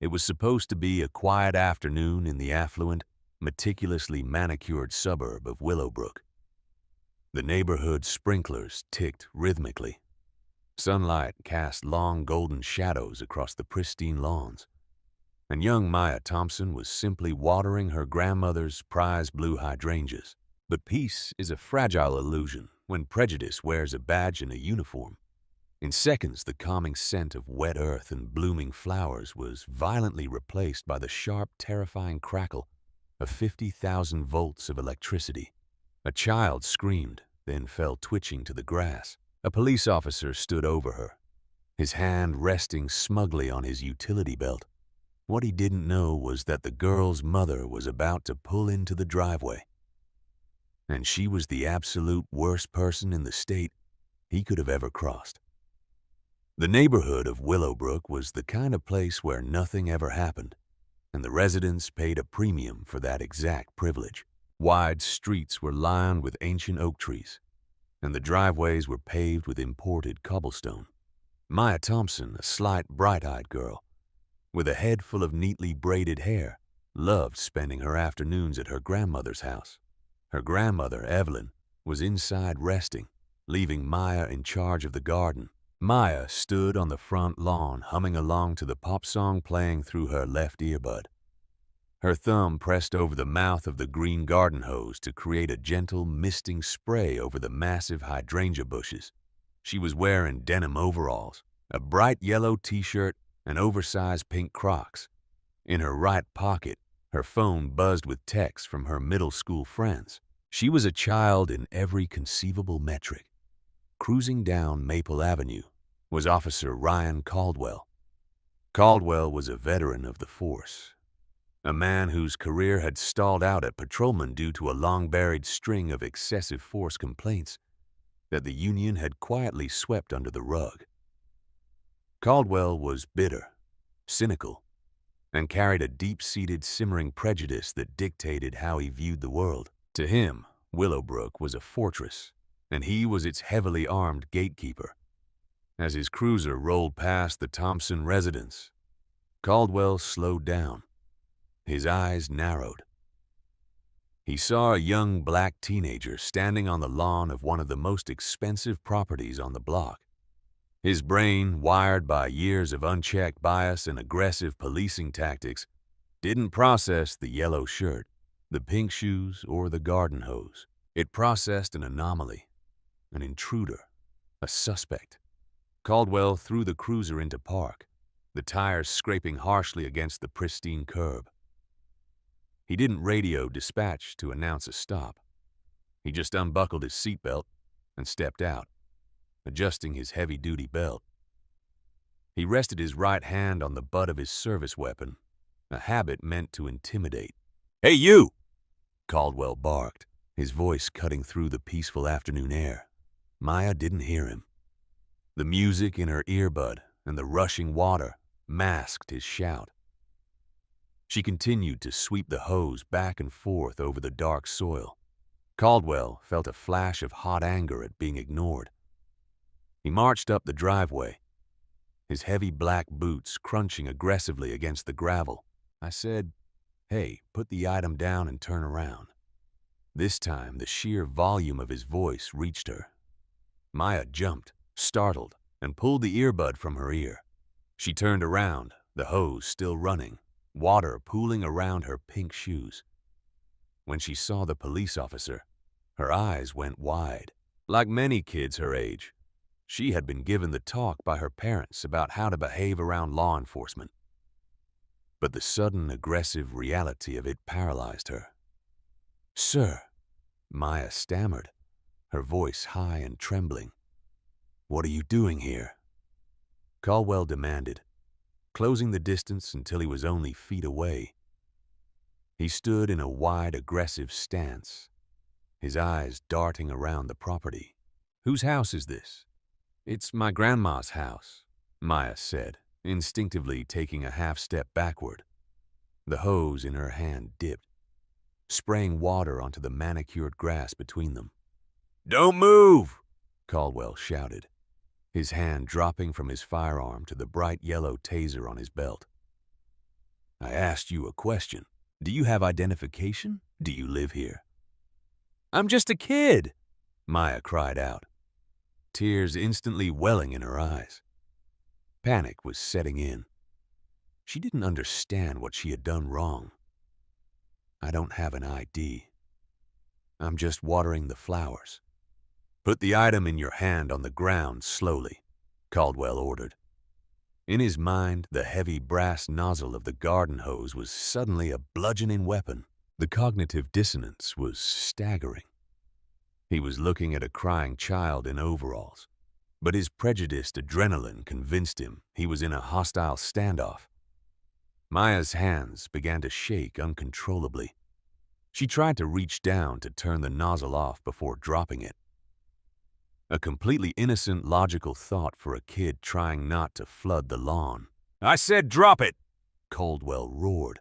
It was supposed to be a quiet afternoon in the affluent, meticulously manicured suburb of Willowbrook. The neighborhood sprinklers ticked rhythmically. Sunlight cast long golden shadows across the pristine lawns, and young Maya Thompson was simply watering her grandmother's prize blue hydrangeas. But peace is a fragile illusion when prejudice wears a badge and a uniform. In seconds, the calming scent of wet earth and blooming flowers was violently replaced by the sharp, terrifying crackle of 50,000 volts of electricity. A child screamed, then fell twitching to the grass. A police officer stood over her, his hand resting smugly on his utility belt. What he didn't know was that the girl's mother was about to pull into the driveway. And she was the absolute worst person in the state he could have ever crossed. The neighborhood of Willowbrook was the kind of place where nothing ever happened, and the residents paid a premium for that exact privilege. Wide streets were lined with ancient oak trees, and the driveways were paved with imported cobblestone. Maya Thompson, a slight, bright-eyed girl, with a head full of neatly braided hair, loved spending her afternoons at her grandmother's house. Her grandmother, Evelyn, was inside resting, leaving Maya in charge of the garden. Maya stood on the front lawn, humming along to the pop song playing through her left earbud. Her thumb pressed over the mouth of the green garden hose to create a gentle, misting spray over the massive hydrangea bushes. She was wearing denim overalls, a bright yellow t-shirt, and oversized pink Crocs. In her right pocket, her phone buzzed with texts from her middle school friends. She was a child in every conceivable metric. Cruising down Maple Avenue was Officer Ryan Caldwell. Caldwell was a veteran of the force, a man whose career had stalled out at patrolman due to a long-buried string of excessive force complaints that the union had quietly swept under the rug. Caldwell was bitter, cynical, and carried a deep-seated simmering prejudice that dictated how he viewed the world. To him, Willowbrook was a fortress, and he was its heavily armed gatekeeper. As his cruiser rolled past the Thompson residence, Caldwell slowed down. His eyes narrowed. He saw a young black teenager standing on the lawn of one of the most expensive properties on the block. His brain, wired by years of unchecked bias and aggressive policing tactics, didn't process the yellow shirt, the pink shoes, or the garden hose. It processed an anomaly, an intruder, a suspect. Caldwell threw the cruiser into park, the tires scraping harshly against the pristine curb. He didn't radio dispatch to announce a stop. He just unbuckled his seatbelt and stepped out, adjusting his heavy-duty belt. He rested his right hand on the butt of his service weapon, a habit meant to intimidate. "Hey, you!" Caldwell barked, his voice cutting through the peaceful afternoon air. Maya didn't hear him. The music in her earbud and the rushing water masked his shout. She continued to sweep the hose back and forth over the dark soil. Caldwell felt a flash of hot anger at being ignored. He marched up the driveway, his heavy black boots crunching aggressively against the gravel. I said, "Hey, put the item down and turn around." This time, the sheer volume of his voice reached her. Maya jumped, startled, and pulled the earbud from her ear. She turned around, the hose still running, water pooling around her pink shoes. When she saw the police officer, her eyes went wide. Like many kids her age, she had been given the talk by her parents about how to behave around law enforcement. But the sudden aggressive reality of it paralyzed her. "Sir," Maya stammered, her voice high and trembling. "What are you doing here?" Caldwell demanded, closing the distance until he was only feet away. He stood in a wide, aggressive stance, his eyes darting around the property. "Whose house is this?" "It's my grandma's house," Maya said, instinctively taking a half-step backward. The hose in her hand dipped, spraying water onto the manicured grass between them. "Don't move!" Caldwell shouted, his hand dropping from his firearm to the bright yellow taser on his belt. asked you a question. Do you have identification? Do you live here? I'm just a kid, Maya cried out, tears instantly welling in her eyes. Panic was setting in. She didn't understand what she had done wrong. I don't have an ID. I'm just watering the flowers. Put the item in your hand on the ground slowly, Caldwell ordered. In his mind, the heavy brass nozzle of the garden hose was suddenly a bludgeoning weapon. The cognitive dissonance was staggering. He was looking at a crying child in overalls, but his prejudiced adrenaline convinced him he was in a hostile standoff. Maya's hands began to shake uncontrollably. She tried to reach down to turn the nozzle off before dropping it. A completely innocent, logical thought for a kid trying not to flood the lawn. I said drop it! Caldwell roared.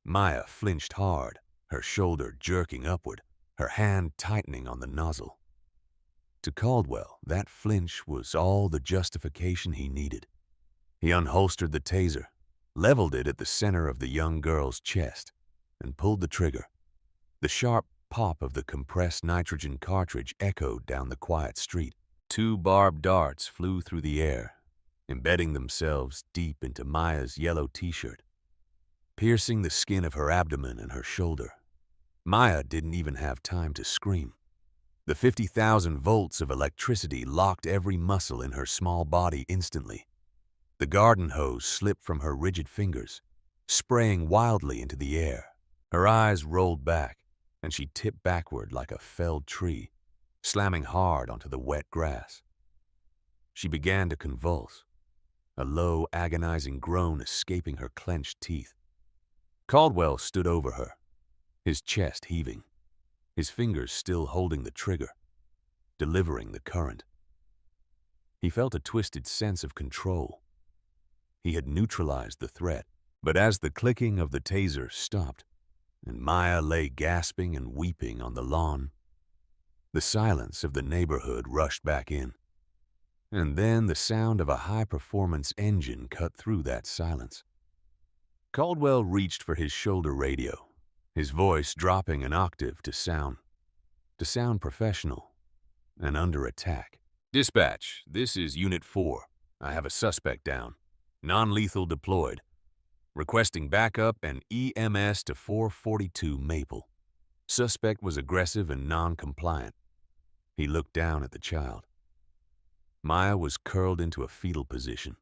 Maya flinched hard, her shoulder jerking upward, her hand tightening on the nozzle. To Caldwell, that flinch was all the justification he needed. He unholstered the taser, leveled it at the center of the young girl's chest, and pulled the trigger. The sharp pop of the compressed nitrogen cartridge echoed down the quiet street. 2 barbed darts flew through the air, embedding themselves deep into Maya's yellow t-shirt, piercing the skin of her abdomen and her shoulder. Maya didn't even have time to scream. The 50,000 volts of electricity locked every muscle in her small body instantly. The garden hose slipped from her rigid fingers, spraying wildly into the air. Her eyes rolled back, and she tipped backward like a felled tree, slamming hard onto the wet grass. She began to convulse, a low, agonizing groan escaping her clenched teeth. Caldwell stood over her, his chest heaving, his fingers still holding the trigger, delivering the current. He felt a twisted sense of control. He had neutralized the threat, but as the clicking of the taser stopped, and Maya lay gasping and weeping on the lawn, the silence of the neighborhood rushed back in. And then the sound of a high-performance engine cut through that silence. Caldwell reached for his shoulder radio, his voice dropping an octave to sound professional and under attack. Dispatch, this is Unit 4. I have a suspect down. Non-lethal deployed. Requesting backup and EMS to 442 Maple. Suspect was aggressive and non-compliant. He looked down at the child. Maya was curled into a fetal position,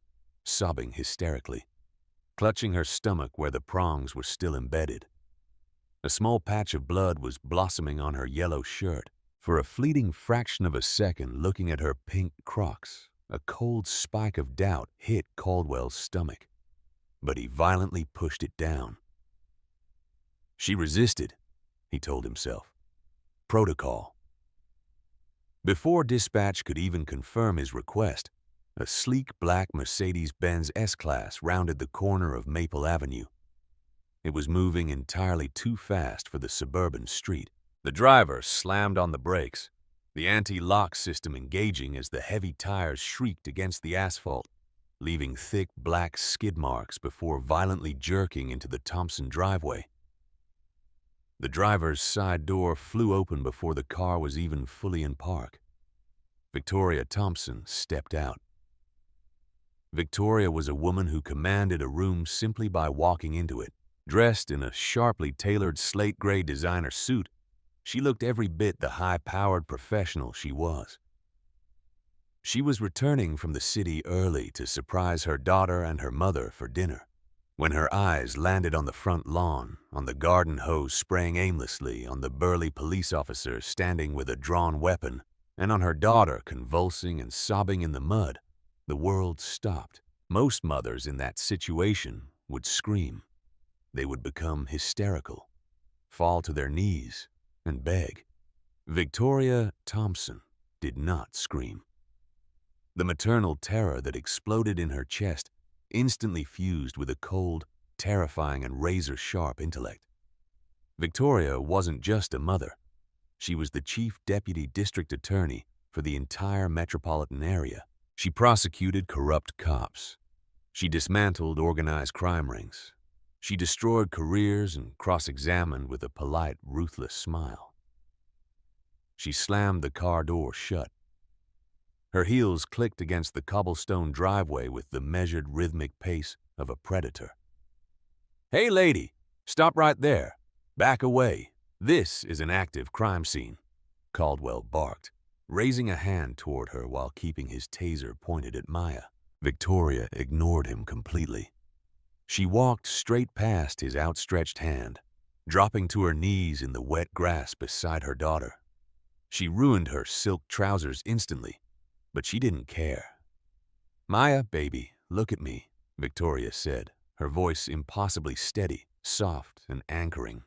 sobbing hysterically, clutching her stomach where the prongs were still embedded. A small patch of blood was blossoming on her yellow shirt. For a fleeting fraction of a second, looking at her pink Crocs, a cold spike of doubt hit Caldwell's stomach, but he violently pushed it down. She resisted, he told himself. Protocol. Before dispatch could even confirm his request, a sleek black Mercedes-Benz S-Class rounded the corner of Maple Avenue. It was moving entirely too fast for the suburban street. The driver slammed on the brakes, the anti-lock system engaging as the heavy tires shrieked against the asphalt, leaving thick black skid marks before violently jerking into the Thompson driveway. The driver's side door flew open before the car was even fully in park. Victoria Thompson stepped out. Victoria was a woman who commanded a room simply by walking into it. Dressed in a sharply tailored slate gray designer suit, she looked every bit the high-powered professional she was. She was returning from the city early to surprise her daughter and her mother for dinner. When her eyes landed on the front lawn, on the garden hose spraying aimlessly, on the burly police officer standing with a drawn weapon, and on her daughter convulsing and sobbing in the mud, the world stopped. Most mothers in that situation would scream. They would become hysterical, fall to their knees, and beg. Victoria Thompson did not scream. The maternal terror that exploded in her chest instantly fused with a cold, terrifying, and razor-sharp intellect. Victoria wasn't just a mother. She was the chief deputy district attorney for the entire metropolitan area. She prosecuted corrupt cops. She dismantled organized crime rings. She destroyed careers and cross-examined with a polite, ruthless smile. She slammed the car door shut. Her heels clicked against the cobblestone driveway with the measured, rhythmic pace of a predator. "Hey, lady, stop right there. Back away. This is an active crime scene," Caldwell barked, raising a hand toward her while keeping his taser pointed at Maya. Victoria ignored him completely. She walked straight past his outstretched hand, dropping to her knees in the wet grass beside her daughter. She ruined her silk trousers instantly, but she didn't care. "Maya, baby, look at me," Victoria said, her voice impossibly steady, soft, and anchoring.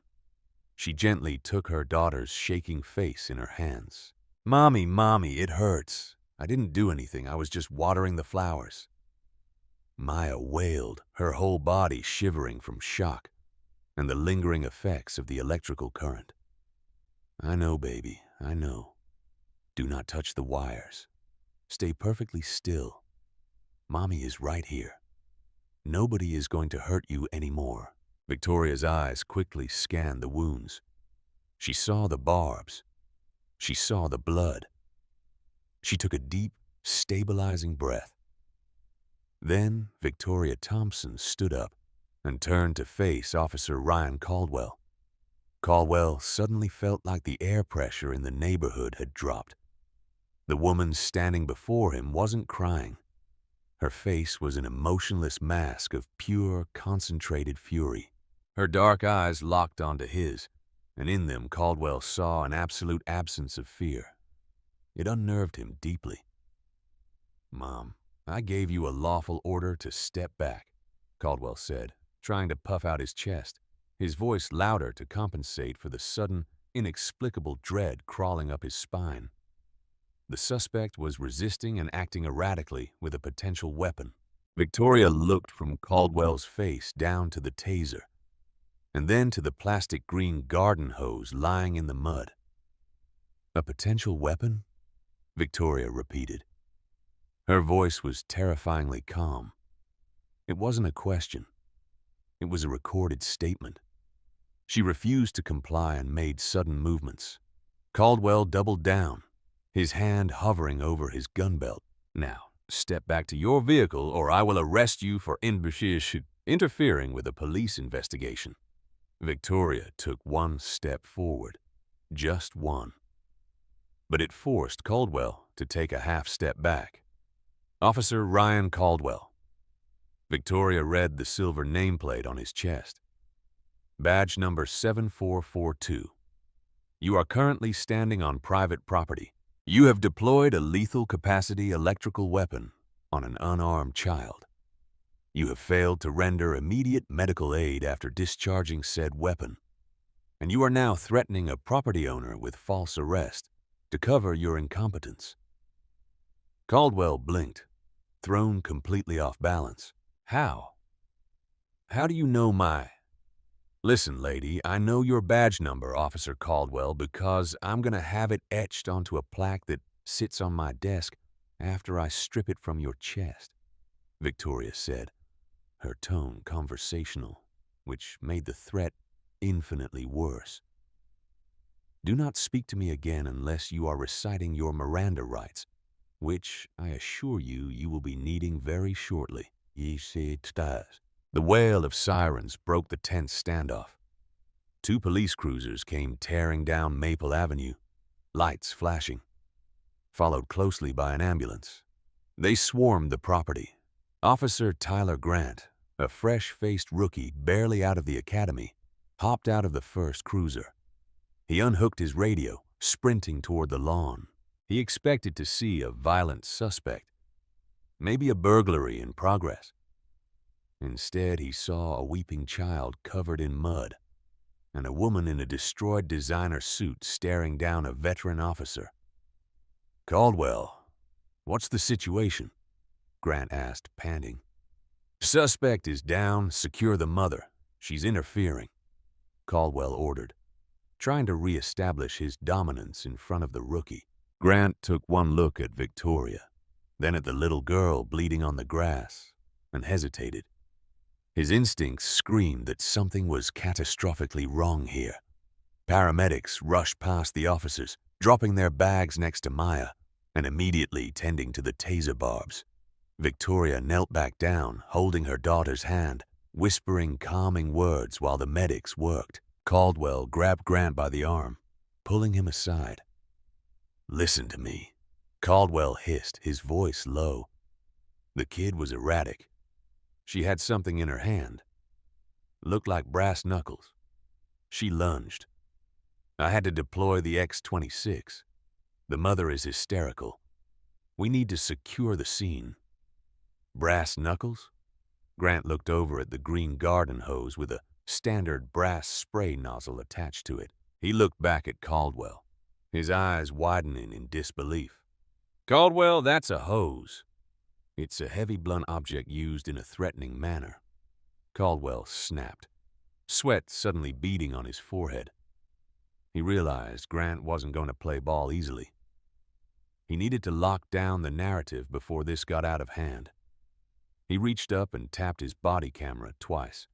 She gently took her daughter's shaking face in her hands. "Mommy, Mommy, it hurts. I didn't do anything. I was just watering the flowers." Maya wailed, her whole body shivering from shock and the lingering effects of the electrical current. "I know, baby, I know. Do not touch the wires. Stay perfectly still. Mommy is right here. Nobody is going to hurt you anymore." Victoria's eyes quickly scanned the wounds. She saw the barbs. She saw the blood. She took a deep, stabilizing breath. Then Victoria Thompson stood up and turned to face Officer Ryan Caldwell. Caldwell suddenly felt like the air pressure in the neighborhood had dropped. The woman standing before him wasn't crying. Her face was an emotionless mask of pure, concentrated fury. Her dark eyes locked onto his, and in them Caldwell saw an absolute absence of fear. It unnerved him deeply. "Mom, I gave you a lawful order to step back," Caldwell said, trying to puff out his chest, his voice louder to compensate for the sudden, inexplicable dread crawling up his spine. The suspect was resisting and acting erratically with a potential weapon. Victoria looked from Caldwell's face down to the taser, and then to the plastic green garden hose lying in the mud. "A potential weapon?" Victoria repeated. Her voice was terrifyingly calm. It wasn't a question. It was a recorded statement. She refused to comply and made sudden movements. Caldwell doubled down, his hand hovering over his gun belt. "Now, step back to your vehicle or I will arrest you for interfering with a police investigation." Victoria took one step forward, just one. But it forced Caldwell to take a half step back. "Officer Ryan Caldwell." Victoria read the silver nameplate on his chest. "Badge number 7442. You are currently standing on private property. You have deployed a lethal capacity electrical weapon on an unarmed child. You have failed to render immediate medical aid after discharging said weapon, and you are now threatening a property owner with false arrest to cover your incompetence." Caldwell blinked, thrown completely off balance. "How? How do you know my—" "Listen, lady, I know your badge number, Officer Caldwell, because I'm going to have it etched onto a plaque that sits on my desk after I strip it from your chest," Victoria said, her tone conversational, which made the threat infinitely worse. "Do not speak to me again unless you are reciting your Miranda rights, which I assure you you will be needing very shortly." The wail of sirens broke the tense standoff. 2 police cruisers came tearing down Maple Avenue, lights flashing, followed closely by an ambulance. They swarmed the property. Officer Tyler Grant, a fresh-faced rookie barely out of the academy, hopped out of the first cruiser. He unhooked his radio, sprinting toward the lawn. He expected to see a violent suspect, maybe a burglary in progress. Instead, he saw a weeping child covered in mud and a woman in a destroyed designer suit staring down a veteran officer. "Caldwell, what's the situation?" Grant asked, panting. "Suspect is down. Secure the mother. She's interfering," Caldwell ordered, trying to re-establish his dominance in front of the rookie. Grant took one look at Victoria, then at the little girl bleeding on the grass, and hesitated. His instincts screamed that something was catastrophically wrong here. Paramedics rushed past the officers, dropping their bags next to Maya and immediately tending to the taser barbs. Victoria knelt back down, holding her daughter's hand, whispering calming words while the medics worked. Caldwell grabbed Grant by the arm, pulling him aside. "Listen to me," Caldwell hissed, his voice low. The kid was erratic. She had something in her hand. Looked like brass knuckles. She lunged. I had to deploy the X-26. The mother is hysterical. We need to secure the scene. Brass knuckles? Grant looked over at the green garden hose with a standard brass spray nozzle attached to it. He looked back at Caldwell, his eyes widening in disbelief. "Caldwell, that's a hose. It's a heavy blunt object used in a threatening manner." Caldwell snapped, sweat suddenly beading on his forehead. He realized Grant wasn't going to play ball easily. He needed to lock down the narrative before this got out of hand. He reached up and tapped his body camera twice.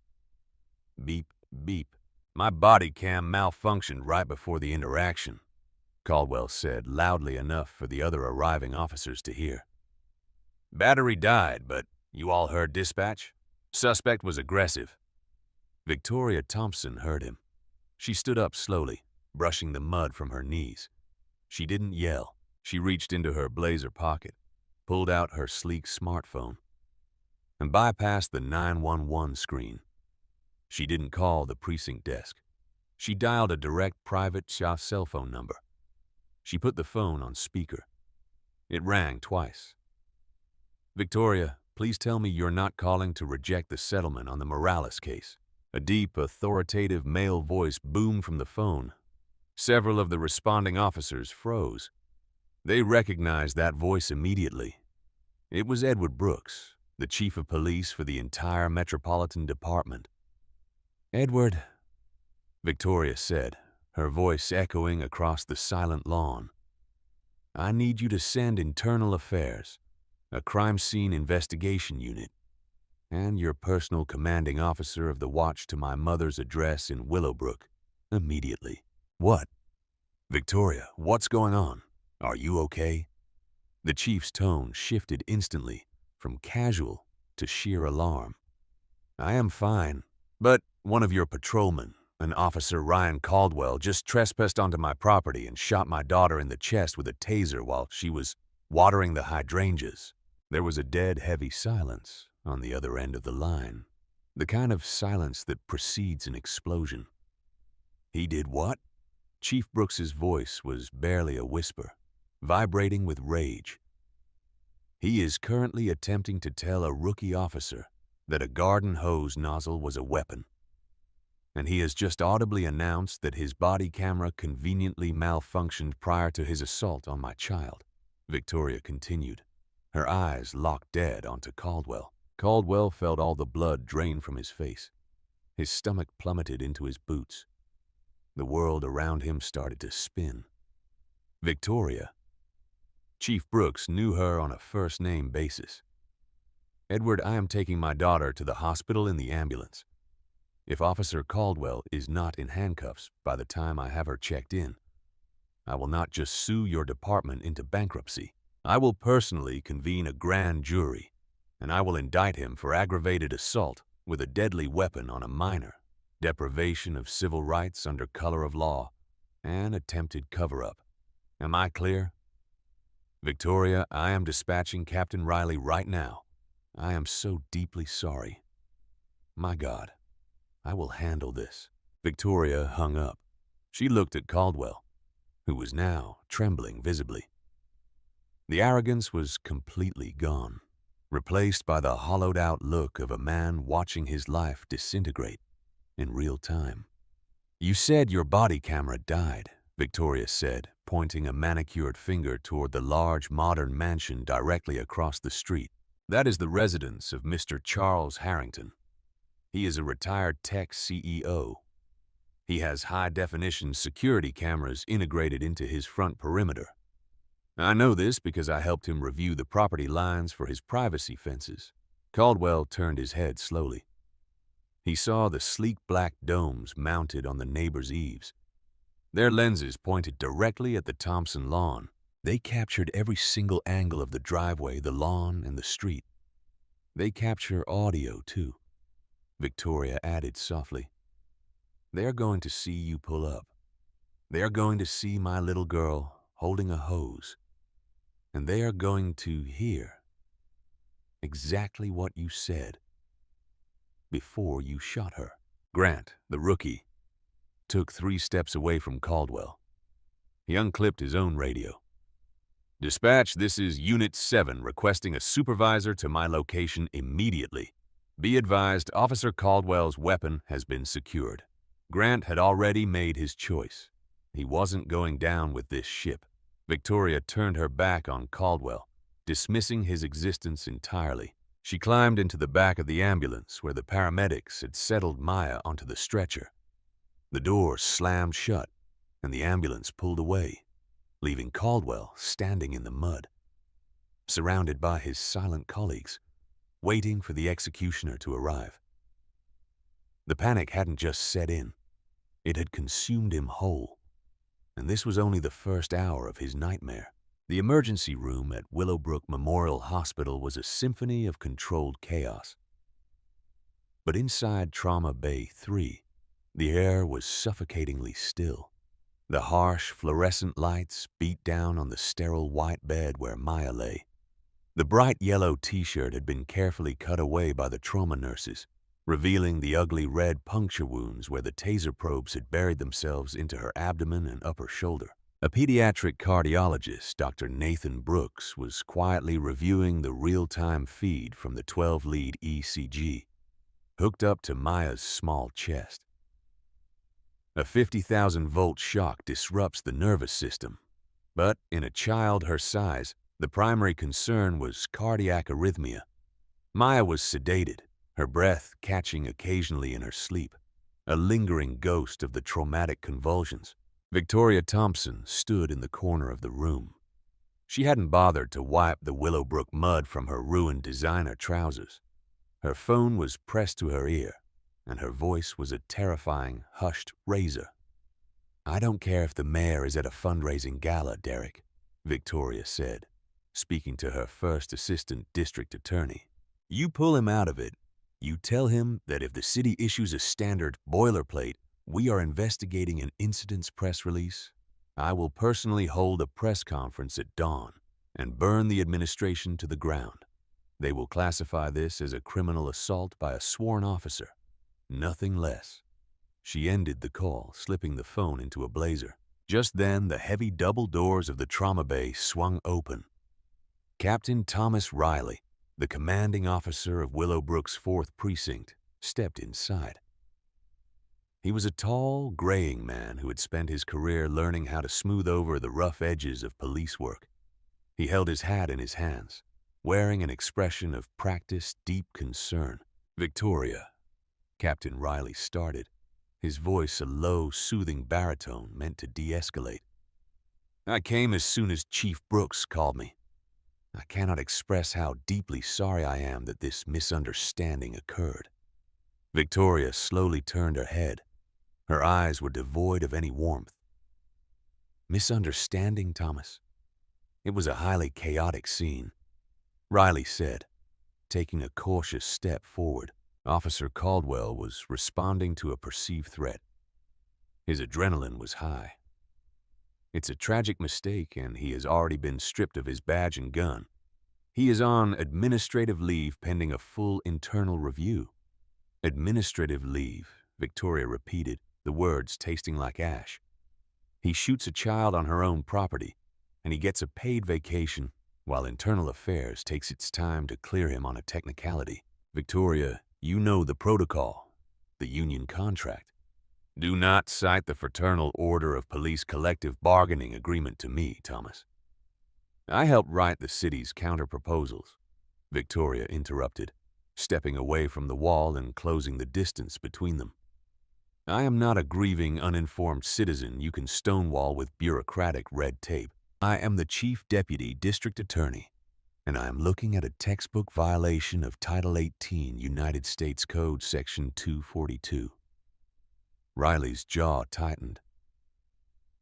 Beep, beep. "My body cam malfunctioned right before the interaction," Caldwell said, loudly enough for the other arriving officers to hear. "Battery died, but you all heard dispatch? Suspect was aggressive." Victoria Thompson heard him. She stood up slowly, brushing the mud from her knees. She didn't yell. She reached into her blazer pocket, pulled out her sleek smartphone, and bypassed the 911 screen. She didn't call the precinct desk. She dialed a direct private cell phone number. She put the phone on speaker. It rang twice. "Victoria, please tell me you're not calling to reject the settlement on the Morales case." A deep, authoritative male voice boomed from the phone. Several of the responding officers froze. They recognized that voice immediately. It was Edward Brooks, the chief of police for the entire Metropolitan Department. "Edward," Victoria said, her voice echoing across the silent lawn. "I need you to send Internal Affairs, a crime scene investigation unit, and your personal commanding officer of the watch to my mother's address in Willowbrook, immediately." "What?" "Victoria, what's going on? Are you okay?" The chief's tone shifted instantly from casual to sheer alarm. "I am fine, but one of your patrolmen, an Officer Ryan Caldwell, just trespassed onto my property and shot my daughter in the chest with a taser while she was watering the hydrangeas." There was a dead, heavy silence on the other end of the line, the kind of silence that precedes an explosion. "He did what?" Chief Brooks's voice was barely a whisper, vibrating with rage. "He is currently attempting to tell a rookie officer that a garden hose nozzle was a weapon. And he has just audibly announced that his body camera conveniently malfunctioned prior to his assault on my child," Victoria continued, her eyes locked dead onto Caldwell. Caldwell felt all the blood drain from his face. His stomach plummeted into his boots. The world around him started to spin. Victoria. Chief Brooks knew her on a first-name basis. "Edward, I am taking my daughter to the hospital in the ambulance. If Officer Caldwell is not in handcuffs by the time I have her checked in, I will not just sue your department into bankruptcy. I will personally convene a grand jury, and I will indict him for aggravated assault with a deadly weapon on a minor, deprivation of civil rights under color of law, and attempted cover-up. Am I clear?" "Victoria, I am dispatching Captain Riley right now. I am so deeply sorry. My God, I will handle this." Victoria hung up. She looked at Caldwell, who was now trembling visibly. The arrogance was completely gone, replaced by the hollowed-out look of a man watching his life disintegrate in real time. "You said your body camera died," Victoria said, pointing a manicured finger toward the large modern mansion directly across the street. "That is the residence of Mr. Charles Harrington. He is a retired tech CEO. He has high-definition security cameras integrated into his front perimeter. I know this because I helped him review the property lines for his privacy fences." Caldwell turned his head slowly. He saw the sleek black domes mounted on the neighbor's eaves. Their lenses pointed directly at the Thompson lawn. They captured every single angle of the driveway, the lawn, and the street. They capture audio, too, Victoria added softly. They're going to see you pull up. They're going to see my little girl holding a hose. And they are going to hear exactly what you said before you shot her. Grant, the rookie, took 3 steps away from Caldwell. He unclipped his own radio. Dispatch, this is Unit 7 requesting a supervisor to my location immediately. Be advised, Officer Caldwell's weapon has been secured. Grant had already made his choice. He wasn't going down with this ship. Victoria turned her back on Caldwell, dismissing his existence entirely. She climbed into the back of the ambulance where the paramedics had settled Maya onto the stretcher. The door slammed shut, and the ambulance pulled away, leaving Caldwell standing in the mud, surrounded by his silent colleagues, waiting for the executioner to arrive. The panic hadn't just set in. It had consumed him whole, and this was only the first hour of his nightmare. The emergency room at Willowbrook Memorial Hospital was a symphony of controlled chaos. But inside Trauma Bay 3, the air was suffocatingly still. The harsh, fluorescent lights beat down on the sterile white bed where Maya lay. The bright yellow t-shirt had been carefully cut away by the trauma nurses, revealing the ugly red puncture wounds where the taser probes had buried themselves into her abdomen and upper shoulder. A pediatric cardiologist, Dr. Nathan Brooks, was quietly reviewing the real-time feed from the 12-lead ECG, hooked up to Maya's small chest. A 50,000-volt shock disrupts the nervous system, but in a child her size, the primary concern was cardiac arrhythmia. Maya was sedated, her breath catching occasionally in her sleep, a lingering ghost of the traumatic convulsions. Victoria Thompson stood in the corner of the room. She hadn't bothered to wipe the Willowbrook mud from her ruined designer trousers. Her phone was pressed to her ear, and her voice was a terrifying, hushed razor. "I don't care if the mayor is at a fundraising gala, Derek," Victoria said, speaking to her first assistant district attorney. "You pull him out of it. You tell him that if the city issues a standard boilerplate, we are investigating an incident's press release. I will personally hold a press conference at dawn and burn the administration to the ground. They will classify this as a criminal assault by a sworn officer. Nothing less." She ended the call, slipping the phone into a blazer. Just then, the heavy double doors of the trauma bay swung open. Captain Thomas Riley, the commanding officer of Willowbrook's 4th Precinct, stepped inside. He was a tall, graying man who had spent his career learning how to smooth over the rough edges of police work. He held his hat in his hands, wearing an expression of practiced, deep concern. "Victoria," Captain Riley started, his voice a low, soothing baritone meant to de-escalate. "I came as soon as Chief Brooks called me. I cannot express how deeply sorry I am that this misunderstanding occurred." Victoria slowly turned her head. Her eyes were devoid of any warmth. "Misunderstanding, Thomas? It was a highly chaotic scene," Riley said, taking a cautious step forward. Officer Caldwell was responding to a perceived threat. His adrenaline was high. It's a tragic mistake, and he has already been stripped of his badge and gun. He is on administrative leave pending a full internal review. "Administrative leave," Victoria repeated, the words tasting like ash. "He shoots a child on her own property, and he gets a paid vacation, while Internal Affairs takes its time to clear him on a technicality. Victoria, you know the protocol, the union contract. Do not cite the Fraternal Order of Police collective bargaining agreement to me, Thomas." "I helped write the city's counter-proposals," Victoria interrupted, stepping away from the wall and closing the distance between them. "I am not a grieving, uninformed citizen you can stonewall with bureaucratic red tape. I am the Chief Deputy District Attorney, and I am looking at a textbook violation of Title 18 United States Code Section 242. Riley's jaw tightened.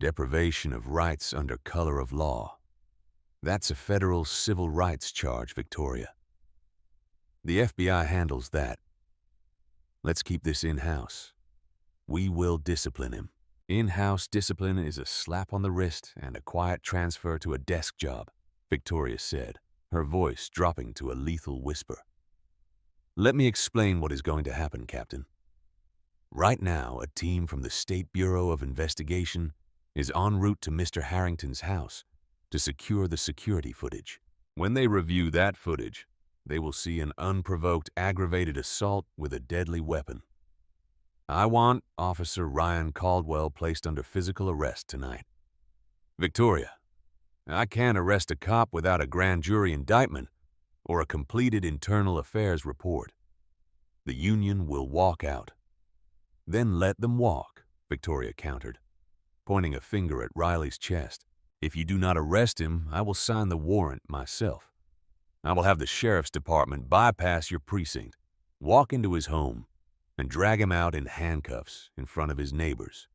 Deprivation of rights under color of law. That's a federal civil rights charge, Victoria. The FBI handles that. Let's keep this in-house. We will discipline him. In-house discipline is a slap on the wrist and a quiet transfer to a desk job, Victoria said, her voice dropping to a lethal whisper. Let me explain what is going to happen, Captain. Right now, a team from the State Bureau of Investigation is en route to Mr. Harrington's house to secure the security footage. When they review that footage, they will see an unprovoked aggravated assault with a deadly weapon. I want Officer Ryan Caldwell placed under physical arrest tonight. Victoria, I can't arrest a cop without a grand jury indictment or a completed internal affairs report. The union will walk out. Then let them walk, Victoria countered, pointing a finger at Riley's chest. If you do not arrest him, I will sign the warrant myself. I will have the sheriff's department bypass your precinct, walk into his home, and drag him out in handcuffs in front of his neighbors.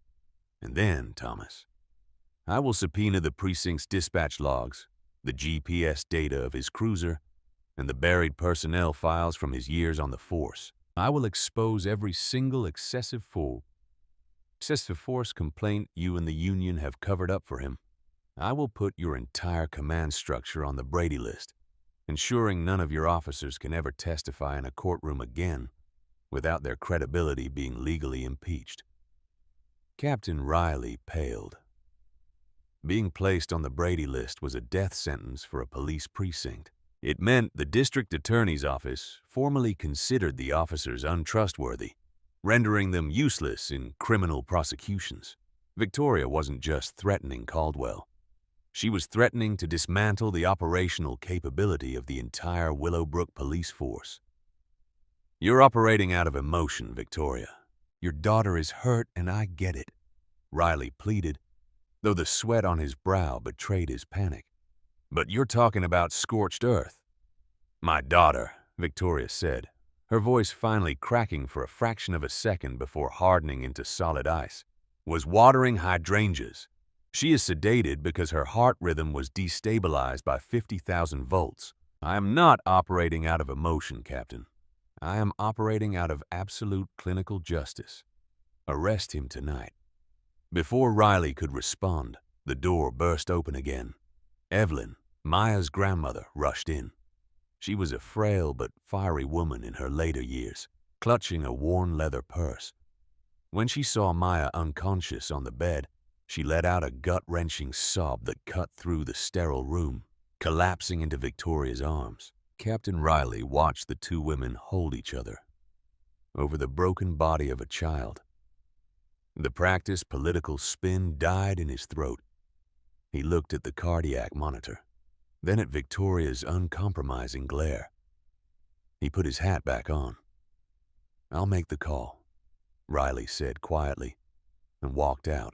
And then, Thomas, I will subpoena the precinct's dispatch logs, the GPS data of his cruiser, and the buried personnel files from his years on the force. I will expose every single excessive force complaint you and the union have covered up for him. I will put your entire command structure on the Brady list, ensuring none of your officers can ever testify in a courtroom again without their credibility being legally impeached. Captain Riley paled. Being placed on the Brady list was a death sentence for a police precinct. It meant the district attorney's office formally considered the officers untrustworthy, rendering them useless in criminal prosecutions. Victoria wasn't just threatening Caldwell. She was threatening to dismantle the operational capability of the entire Willowbrook police force. You're operating out of emotion, Victoria. Your daughter is hurt, and I get it, Riley pleaded, though the sweat on his brow betrayed his panic. But you're talking about scorched earth. My daughter, Victoria said, her voice finally cracking for a fraction of a second before hardening into solid ice, was watering hydrangeas. She is sedated because her heart rhythm was destabilized by 50,000 volts. I am not operating out of emotion, Captain. I am operating out of absolute clinical justice. Arrest him tonight. Before Riley could respond, the door burst open again. Evelyn, Maya's grandmother, rushed in. She was a frail but fiery woman in her later years, clutching a worn leather purse. When she saw Maya unconscious on the bed, she let out a gut-wrenching sob that cut through the sterile room, collapsing into Victoria's arms. Captain Riley watched the two women hold each other over the broken body of a child. The practiced political spin died in his throat. He looked at the cardiac monitor, then at Victoria's uncompromising glare. He put his hat back on. I'll make the call, Riley said quietly, and walked out.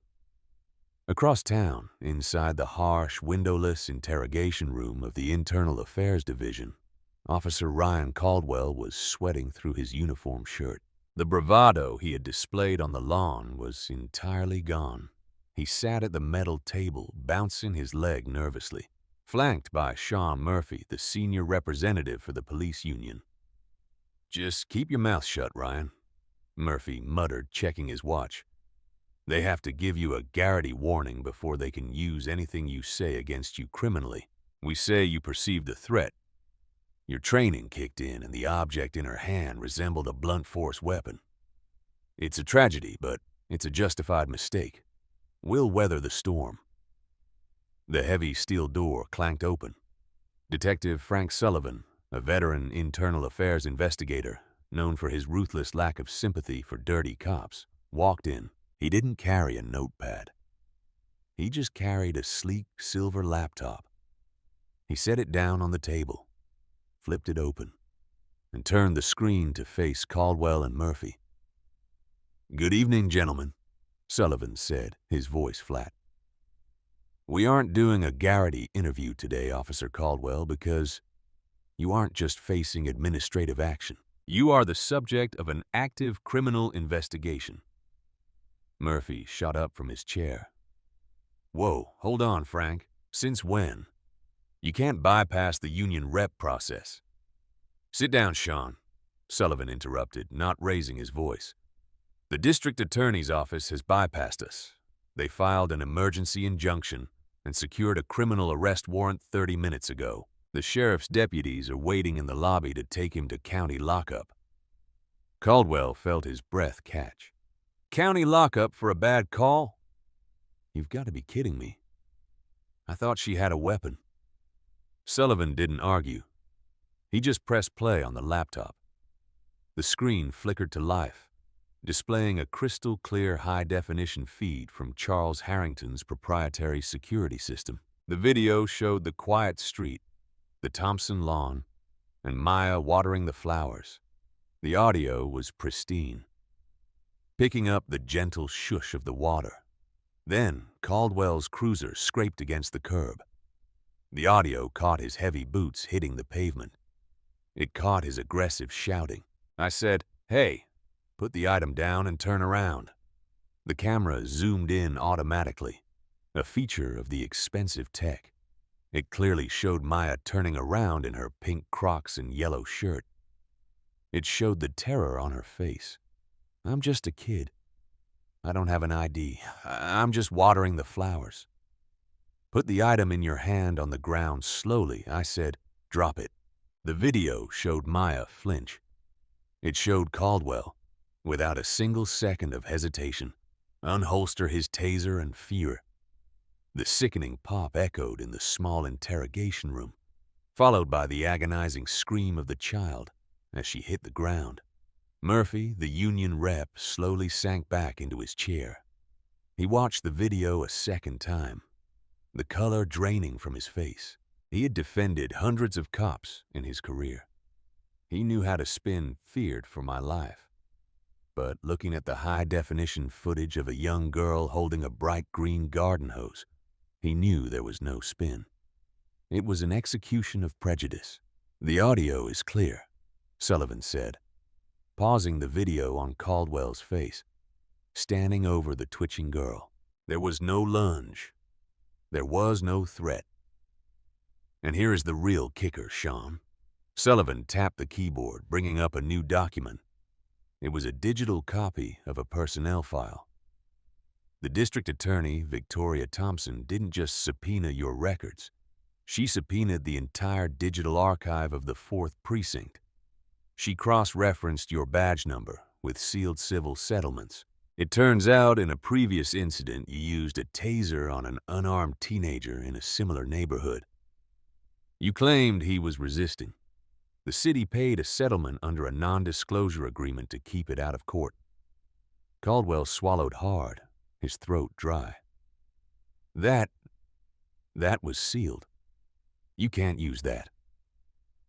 Across town, inside the harsh, windowless interrogation room of the Internal Affairs Division, Officer Ryan Caldwell was sweating through his uniform shirt. The bravado he had displayed on the lawn was entirely gone. He sat at the metal table, bouncing his leg nervously, flanked by Sean Murphy, the senior representative for the police union. Just keep your mouth shut, Ryan, Murphy muttered, checking his watch. They have to give you a Garrity warning before they can use anything you say against you criminally. We say you perceived a threat. Your training kicked in and the object in her hand resembled a blunt force weapon. It's a tragedy, but it's a justified mistake. We'll weather the storm. The heavy steel door clanked open. Detective Frank Sullivan, a veteran internal affairs investigator known for his ruthless lack of sympathy for dirty cops, walked in. He didn't carry a notepad. He just carried a sleek silver laptop. He set it down on the table, flipped it open, and turned the screen to face Caldwell and Murphy. Good evening, gentlemen, Sullivan said, his voice flat. We aren't doing a Garrity interview today, Officer Caldwell, because You aren't just facing administrative action. You are the subject of an active criminal investigation. Murphy shot up from his chair. Whoa, hold on, Frank. Since when? You can't bypass the union rep process. Sit down, Sean, Sullivan interrupted, not raising his voice. The district attorney's office has bypassed us. They filed an emergency injunction and secured a criminal arrest warrant 30 minutes ago. The sheriff's deputies are waiting in the lobby to take him to county lockup. Caldwell felt his breath catch. County lockup for a bad call? You've got to be kidding me. I thought she had a weapon. Sullivan didn't argue. He just pressed play on the laptop. The screen flickered to life, displaying a crystal-clear high-definition feed from Charles Harrington's proprietary security system. The video showed the quiet street, the Thompson lawn, and Maya watering the flowers. The audio was pristine, picking up the gentle shush of the water. Then Caldwell's cruiser scraped against the curb. The audio caught his heavy boots hitting the pavement. It caught his aggressive shouting. I said, "Hey, put the item down and turn around." The camera zoomed in automatically, a feature of the expensive tech. It clearly showed Maya turning around in her pink Crocs and yellow shirt. It showed the terror on her face. I'm just a kid. I don't have an ID. I'm just watering the flowers. Put the item in your hand on the ground slowly. I said, drop it. The video showed Maya flinch. It showed Caldwell, without a single second of hesitation, unholster his taser and fear. The sickening pop echoed in the small interrogation room, followed by the agonizing scream of the child as she hit the ground. Murphy, the union rep, slowly sank back into his chair. He watched the video a second time, the color draining from his face. He had defended hundreds of cops in his career. He knew how to spin "feared for my life." But looking at the high-definition footage of a young girl holding a bright green garden hose, he knew there was no spin. It was an execution of prejudice. The audio is clear, Sullivan said, pausing the video on Caldwell's face, standing over the twitching girl. There was no lunge. There was no threat. And here is the real kicker, Sean. Sullivan tapped the keyboard, bringing up a new document. It was a digital copy of a personnel file. The district attorney, Victoria Thompson, didn't just subpoena your records. She subpoenaed the entire digital archive of the 4th Precinct. She cross-referenced your badge number with sealed civil settlements. It turns out in a previous incident you used a taser on an unarmed teenager in a similar neighborhood. You claimed he was resisting. The city paid a settlement under a non-disclosure agreement to keep it out of court. Caldwell swallowed hard, his throat dry. That was sealed. You can't use that.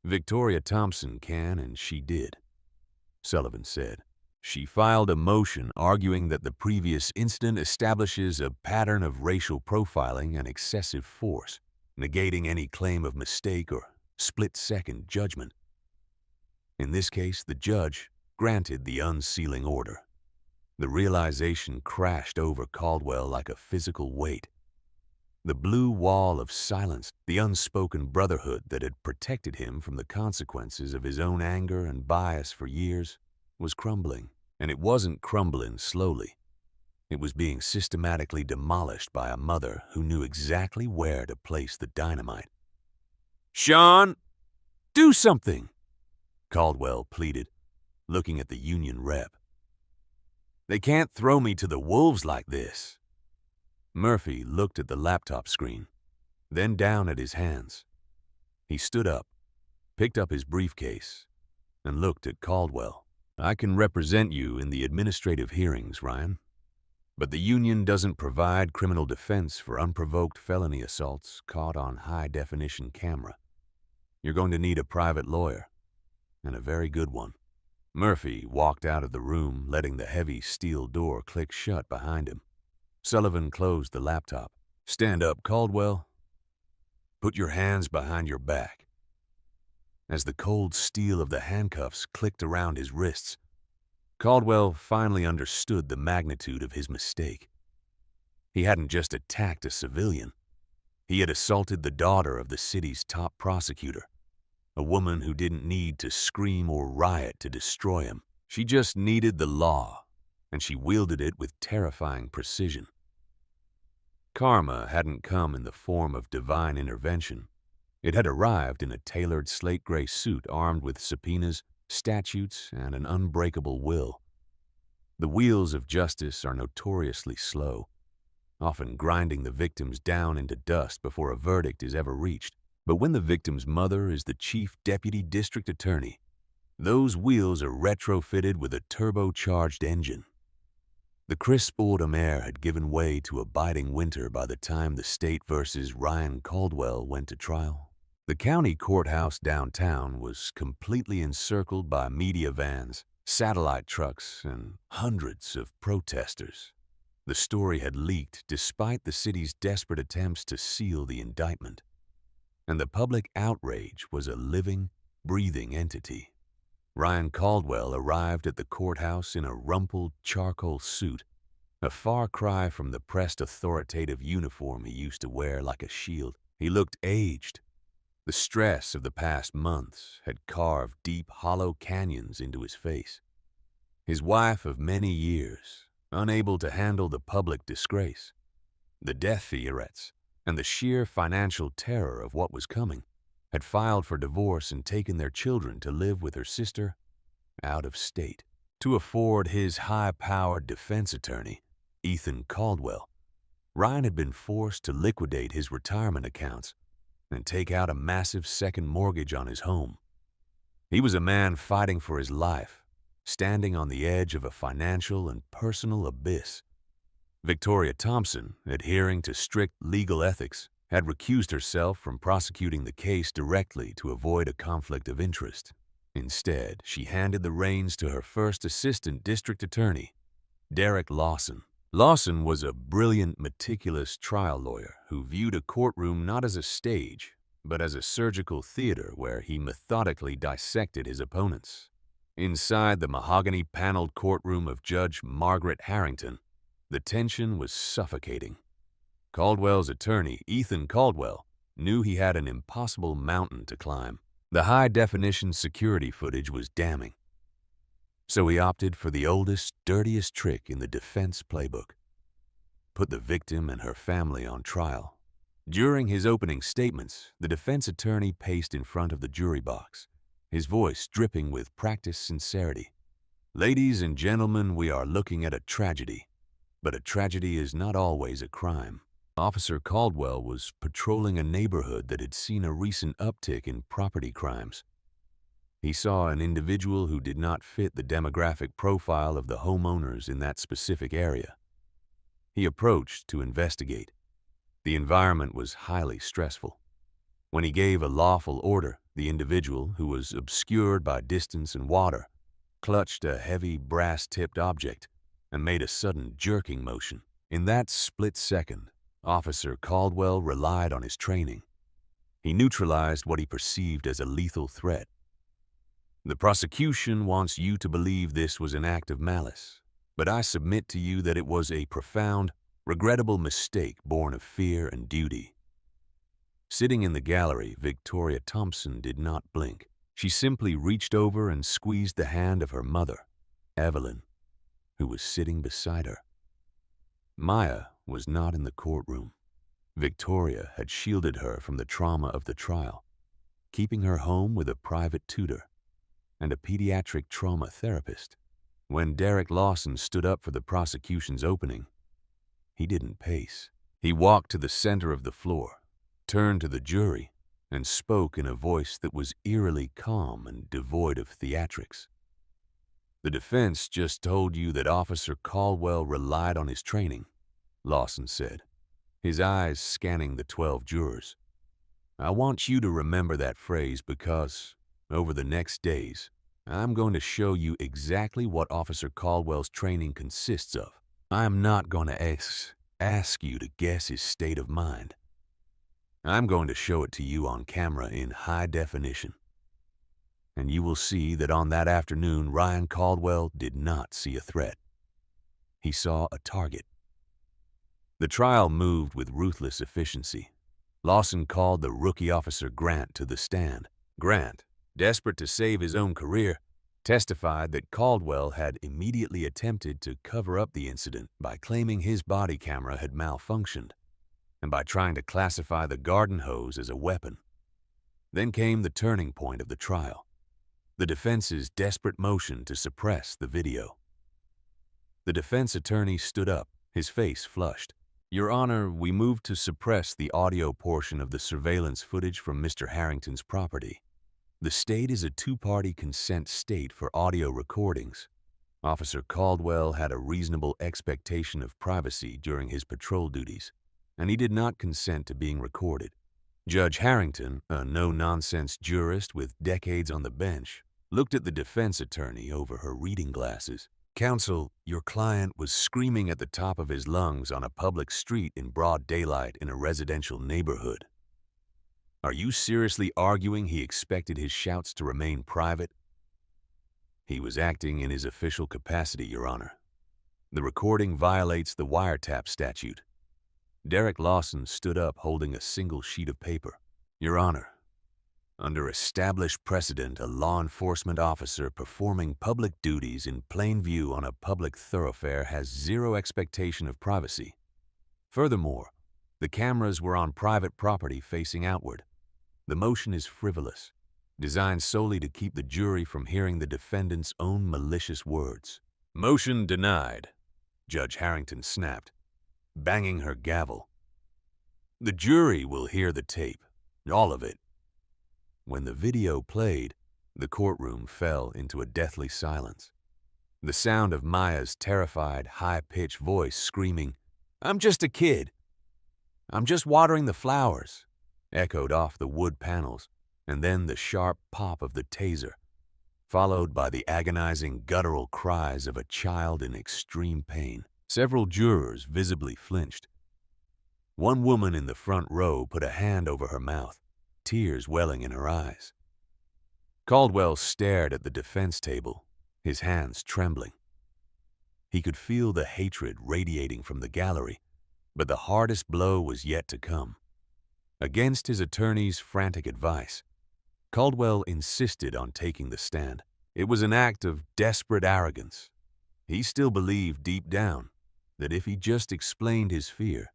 Victoria Thompson can, and she did, Sullivan said. She filed a motion arguing that the previous incident establishes a pattern of racial profiling and excessive force, negating any claim of mistake or split-second judgment. In this case, the judge granted the unsealing order. The realization crashed over Caldwell like a physical weight. The blue wall of silence, the unspoken brotherhood that had protected him from the consequences of his own anger and bias for years, was crumbling. And it wasn't crumbling slowly. It was being systematically demolished by a mother who knew exactly where to place the dynamite. Sean, do something, Caldwell pleaded, looking at the union rep. They can't throw me to the wolves like this. Murphy looked at the laptop screen, then down at his hands. He stood up, picked up his briefcase, and looked at Caldwell. I can represent you in the administrative hearings, Ryan, but the union doesn't provide criminal defense for unprovoked felony assaults caught on high-definition camera. You're going to need a private lawyer, and a very good one. Murphy walked out of the room, letting the heavy steel door click shut behind him. Sullivan closed the laptop. Stand up, Caldwell. Put your hands behind your back. As the cold steel of the handcuffs clicked around his wrists, Caldwell finally understood the magnitude of his mistake. He hadn't just attacked a civilian. He had assaulted the daughter of the city's top prosecutor, a woman who didn't need to scream or riot to destroy him. She just needed the law, and she wielded it with terrifying precision. Karma hadn't come in the form of divine intervention. It had arrived in a tailored slate-gray suit armed with subpoenas, statutes, and an unbreakable will. The wheels of justice are notoriously slow, often grinding the victims down into dust before a verdict is ever reached. But when the victim's mother is the chief deputy district attorney, those wheels are retrofitted with a turbocharged engine. The crisp autumn air had given way to a biting winter by the time the state versus Ryan Caldwell went to trial. The county courthouse downtown was completely encircled by media vans, satellite trucks, and hundreds of protesters. The story had leaked despite the city's desperate attempts to seal the indictment, and the public outrage was a living, breathing entity. Ryan Caldwell arrived at the courthouse in a rumpled charcoal suit, a far cry from the pressed authoritative uniform he used to wear like a shield. He looked aged. The stress of the past months had carved deep, hollow canyons into his face. His wife of many years, unable to handle the public disgrace, the death threats, and the sheer financial terror of what was coming, had filed for divorce and taken their children to live with her sister out of state. To afford his high-powered defense attorney, Ethan Caldwell, Ryan had been forced to liquidate his retirement accounts and take out a massive second mortgage on his home. He was a man fighting for his life, standing on the edge of a financial and personal abyss. Victoria Thompson, adhering to strict legal ethics, had recused herself from prosecuting the case directly to avoid a conflict of interest. Instead, she handed the reins to her first assistant district attorney, Derek Lawson. Lawson was a brilliant, meticulous trial lawyer who viewed a courtroom not as a stage, but as a surgical theater where he methodically dissected his opponents. Inside the mahogany-paneled courtroom of Judge Margaret Harrington, the tension was suffocating. Caldwell's attorney, Ethan Caldwell, knew he had an impossible mountain to climb. The high-definition security footage was damning. So he opted for the oldest, dirtiest trick in the defense playbook: put the victim and her family on trial. During his opening statements, the defense attorney paced in front of the jury box, his voice dripping with practiced sincerity. "Ladies and gentlemen, we are looking at a tragedy, but a tragedy is not always a crime." Officer Caldwell was patrolling a neighborhood that had seen a recent uptick in property crimes. He saw an individual who did not fit the demographic profile of the homeowners in that specific area. He approached to investigate. The environment was highly stressful. When he gave a lawful order, the individual, who was obscured by distance and water, clutched a heavy brass-tipped object and made a sudden jerking motion. In that split second, Officer Caldwell relied on his training. He neutralized what he perceived as a lethal threat. "The prosecution wants you to believe this was an act of malice, but I submit to you that it was a profound, regrettable mistake born of fear and duty." Sitting in the gallery, Victoria Thompson did not blink. She simply reached over and squeezed the hand of her mother, Evelyn, who was sitting beside her. Maya was not in the courtroom. Victoria had shielded her from the trauma of the trial, keeping her home with a private tutor and a pediatric trauma therapist. When Derek Lawson stood up for the prosecution's opening, he didn't pace. He walked to the center of the floor, turned to the jury, and spoke in a voice that was eerily calm and devoid of theatrics. "The defense just told you that Officer Caldwell relied on his training," Lawson said, his eyes scanning the 12 jurors. "I want you to remember that phrase because, over the next days, I'm going to show you exactly what Officer Caldwell's training consists of. I am not going to ask you to guess his state of mind. I'm going to show it to you on camera in high definition. and you will see that on that afternoon Ryan Caldwell did not see a threat. He saw a target. The trial moved with ruthless efficiency. Lawson called the rookie officer Grant to the stand. Grant, desperate to save his own career, testified that Caldwell had immediately attempted to cover up the incident by claiming his body camera had malfunctioned and by trying to classify the garden hose as a weapon. Then came the turning point of the trial, the defense's desperate motion to suppress the video. The defense attorney stood up, his face flushed. "Your Honor, we move to suppress the audio portion of the surveillance footage from Mr. Harrington's property. The state is a two-party consent state for audio recordings. Officer Caldwell had a reasonable expectation of privacy during his patrol duties, and he did not consent to being recorded." Judge Harrington, a no-nonsense jurist with decades on the bench, looked at the defense attorney over her reading glasses. "Counsel, your client was screaming at the top of his lungs on a public street in broad daylight in a residential neighborhood. Are you seriously arguing he expected his shouts to remain private?" "He was acting in his official capacity, Your Honor. The recording violates the wiretap statute." Derek Lawson stood up holding a single sheet of paper. "Your Honor, under established precedent, a law enforcement officer performing public duties in plain view on a public thoroughfare has zero expectation of privacy. Furthermore, the cameras were on private property facing outward. The motion is frivolous, designed solely to keep the jury from hearing the defendant's own malicious words." "Motion denied," Judge Harrington snapped, banging her gavel. "The jury will hear the tape, all of it." When the video played, the courtroom fell into a deathly silence. The sound of Maya's terrified, high-pitched voice screaming, "I'm just a kid. I'm just watering the flowers," echoed off the wood panels, and then the sharp pop of the taser, followed by the agonizing guttural cries of a child in extreme pain. Several jurors visibly flinched. One woman in the front row put a hand over her mouth, tears welling in her eyes. Caldwell stared at the defense table, his hands trembling. He could feel the hatred radiating from the gallery, but the hardest blow was yet to come. Against his attorney's frantic advice, Caldwell insisted on taking the stand. It was an act of desperate arrogance. He still believed deep down that if he just explained his fear,